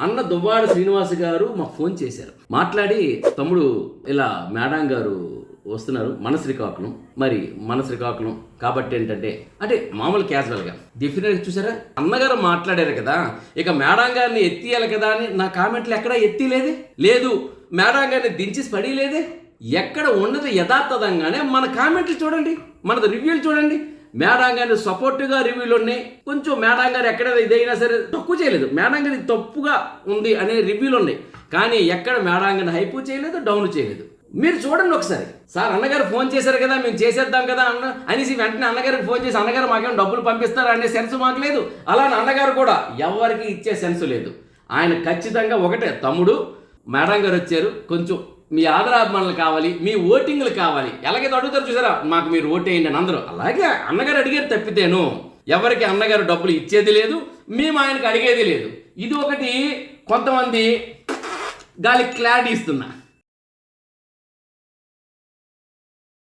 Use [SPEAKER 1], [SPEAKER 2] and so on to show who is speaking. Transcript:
[SPEAKER 1] అన్న దువ్వాడ శ్రీనివాస్ గారు మాకు ఫోన్ చేశారు. మాట్లాడి తమ్ముడు ఇలా మేడం గారు వస్తున్నారు మన శ్రీకాకుళం, మరి మన శ్రీకాకుళం కాబట్టి ఏంటంటే అంటే మామూలు క్యాజువల్గా డెఫినెట్గా చూసారా అన్నగారు మాట్లాడారు కదా, ఇక మేడం గారిని ఎత్తియాలి కదా అని నా కామెంట్లు ఎక్కడా ఎత్తిలేదే లేదు, మేడం గారిని దించి పడలేదే, ఎక్కడ ఉన్నది యథార్థంగానే మన కామెంట్లు చూడండి, మనది రివ్యూలు చూడండి. మేడం గారిని సపోర్టివ్గా రివ్యూలు ఉన్నాయి, కొంచెం మేడం గారు ఎక్కడ ఇదైనా సరే తక్కువ చేయలేదు, మేడం గారి తప్పుగా ఉంది అనే రివ్యూలు ఉన్నాయి, కానీ ఎక్కడ మేడం గారిని హైపు చేయలేదు, డౌన్ చేయలేదు. మీరు చూడండి ఒకసారి. సార్ అన్నగారు ఫోన్ చేశారు కదా మేము చేసేద్దాం కదా అనేసి వెంటనే అన్నగారికి ఫోన్ చేసి అన్నగారు మాకేమో డబ్బులు పంపిస్తారా అనే సెన్స్ మాకు లేదు. అలానే అన్నగారు కూడా ఎవరికి ఇచ్చే సెన్స్ లేదు. ఆయన ఖచ్చితంగా ఒకటే, తమ్ముడు మేడం గారు వచ్చారు, కొంచెం మీ ఆదరాభిమానులు కావాలి, మీ ఓటింగ్లు కావాలి, ఎలాగైతే అడుగుతారు చూసారా మాకు మీరు ఓటేయండి అని అందరూ అలాగే అన్నగారు అడిగేది తప్పితేను ఎవరికి అన్నగారు డబ్బులు ఇచ్చేది లేదు, మేము ఆయనకు అడిగేది లేదు. ఇది ఒకటి కొంతమంది గాలి క్లారిటీ ఇస్తున్నా.